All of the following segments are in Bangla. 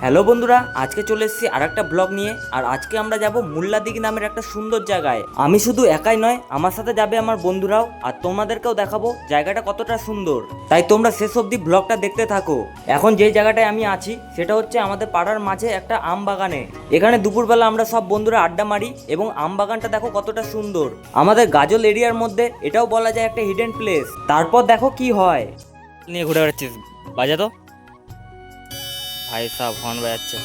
হ্যালো বন্ধুরা, আজকে চলে এসেছি আর একটা ব্লগ নিয়ে। আর আজকে আমরা যাব মুল্লাদিঘি নামের একটা সুন্দর জায়গায়। আমি শুধু একাই নয়, আমার সাথে যাবে আমার বন্ধুরাও, আর তোমাদেরকেও দেখাবো জায়গাটা কতটা সুন্দর। তাই তোমরা শেষ অবধি ব্লগটা দেখতে থাকো। এখন যে জায়গাটায় আমি আছি সেটা হচ্ছে আমাদের পাড়ার মাঝে একটা আম বাগানে। এখানে দুপুরবেলা আমরা সব বন্ধুরা আড্ডা মারি এবং আম বাগানটা দেখো কতটা সুন্দর। আমাদের গাজল এরিয়ার মধ্যে এটাও বলা যায় একটা হিডেন প্লেস। তারপর দেখো কি হয়। নিয়ে ঘুরে বেড়াচ্ছিস, বাজা তো ভাই সাহেব হর্ন বাজাচ্ছে।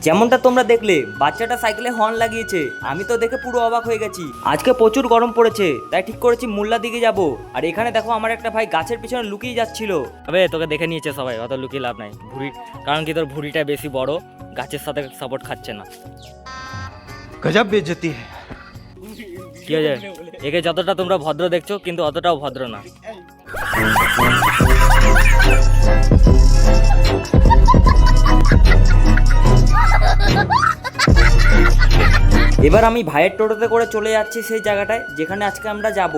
যেমনটা তোমরা দেখলে বাচ্চাটা সাইকেলে হর্ন লাগিয়েছে, আমি তো দেখে পুরো অবাক হয়ে গেছি। আজকে প্রচুর গরম পড়েছে, তাই ঠিক করেছি মুল্লার দিকে যাব। আর এখানে দেখো আমার একটা ভাই গাছের পিছনে লুকিয়ে যাচ্ছিল। তবে তোকে দেখে নিয়েছে সবাই, অত লুকিয়ে লাভ নাই। ভুঁড়ি কারণ কি তোর ভুঁড়িটা বেশি বড়, গাছের সাথে সাপোর্ট খাচ্ছে না। গজব বেইজ্জতি है। কি হয়েছে? একে যতটা তোমরা ভদ্র দেখছো কিন্তু অতটাও ভদ্র না। এবার আমি ভাইয়ের টোটোতে করে চলে যাচ্ছি সেই জায়গাটায় যেখানে আজকে আমরা যাব।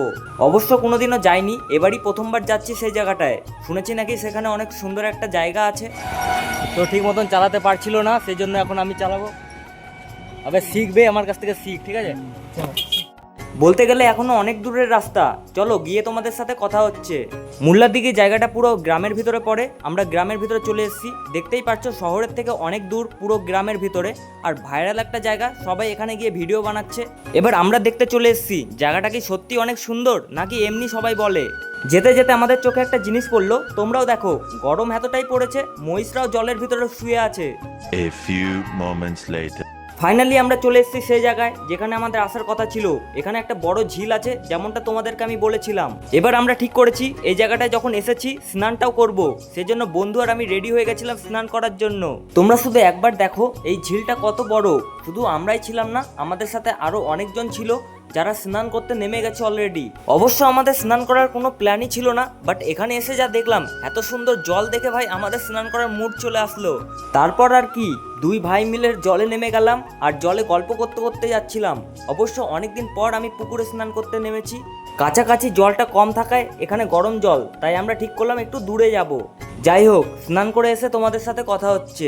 অবশ্য কোনোদিনও যাইনি, এবারই প্রথমবার যাচ্ছি সেই জায়গাটায়। শুনেছি নাকি সেখানে অনেক সুন্দর একটা জায়গা আছে। তো ঠিক মতন চালাতে পারছিল না, সেই জন্য এখন আমি চালাবো। আবে শিখবে আমার কাছ থেকে, শিখ, ঠিক আছে? বলতে গেলে এখনো অনেক দূরের রাস্তা, চলো গিয়ে তোমাদের সাথে কথা হচ্ছে। মুল্লার দিকে জায়গাটা পুরো গ্রামের ভিতরে পড়ে। আমরা গ্রামের ভিতরে চলে এসেছি, দেখতেই পাচ্ছ শহরের থেকে অনেক দূর, পুরো গ্রামের ভিতরে। আর ভাইরাল একটা জায়গা, সবাই এখানে গিয়ে ভিডিও বানাচ্ছে। এবার আমরা দেখতে চলে এসেছি জায়গাটা কি সত্যি অনেক সুন্দর নাকি এমনি সবাই বলে। যেতে যেতে আমাদের চোখে একটা জিনিস পড়লো, তোমরাও দেখো। গরম এতটাই পড়েছে, মহিষরাও জলের ভিতরে শুয়ে আছে। A few moments later. Finally আমরা চলে এসেছি সেই জায়গায় যেখানে আমাদের আসার কথা ছিল। এখানে একটা বড় ঝিল আছে, যেমনটা তোমাদেরকে আমি বলেছিলাম। এবার আমরা ঠিক করেছি এই জায়গাটায় যখন এসেছি স্নানটাও করব। সেজন্য বন্ধু আর আমি রেডি হয়ে গেছিলাম স্নান করার জন্য। তোমরা শুধু একবার দেখো এই ঝিলটা কত বড়। শুধু আমরাই ছিলাম না, আমাদের সাথে আরো অনেকজন ছিল যারা স্নান করতে নেমে গেছে অলরেডি। অবশ্য আমাদের স্নান করার কোনো প্ল্যানই ছিল না, বাট এখানে এসে যা দেখলাম, এত সুন্দর জল দেখে ভাই আমাদের স্নান করার মুড চলে আসলো। তারপর আর কি, দুই ভাই মিলে জলে নেমে গেলাম আর জলে গল্প করতে করতে যাচ্ছিলাম। অবশ্য অনেকদিন পর আমি পুকুরে স্নান করতে নেমেছি। কাছাকাছি জলটা কম থাকায় এখানে গরম জল, তাই আমরা ঠিক করলাম একটু দূরে যাব। যাই হোক, স্নান করে এসে তোমাদের সাথে কথা হচ্ছে।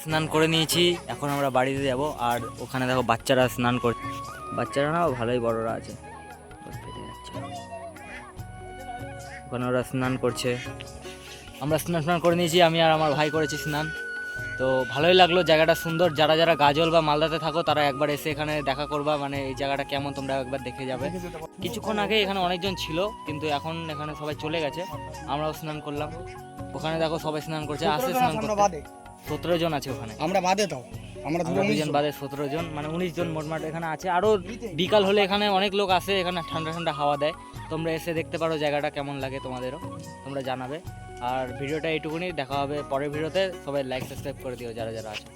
স্নান করে নিয়েছি, এখন আমরা বাড়িতে যাব। আর ওখানে দেখো বাচ্চারা স্নান করছে। বাচ্চারা না ভালোই বড়রা আছে, ওখানে ওরা স্নান করছে। আমরা স্নান করে নিয়েছি, আমি আর আমার ভাই করেছি স্নান। তো ভালোই লাগলো, জায়গাটা সুন্দর। যারা যারা গাজল বা মালদাতে থাকো তারা একবার এসে এখানে দেখা করবা, মানে এই জায়গাটা কেমন তোমরা একবার দেখে যাবে। কিছুক্ষণ আগে এখানে অনেকজন ছিল, কিন্তু এখন এখানে সবাই চলে গেছে। আমরাও স্নান করলাম। ওখানে দেখো সবাই স্নান করছে, আসে স্নান করতে। 17 জন আছে ওখানে, আমরা বাদে তাও আমরা 2 জন বাদে 17 জন, মানে 19 জন মোটমাট এখানে আছে। আরও বিকাল হলে এখানে অনেক লোক আসে, এখানে ঠান্ডা ঠান্ডা হাওয়া দেয়। তোমরা এসে দেখতে পারো জায়গাটা কেমন লাগে, তোমাদেরও তোমরা জানাবে। আর ভিডিওটা এইটুকুনি, দেখা হবে পরের ভিডিওতে। সবাই লাইক সাবস্ক্রাইব করে দিও যারা যারা আছে।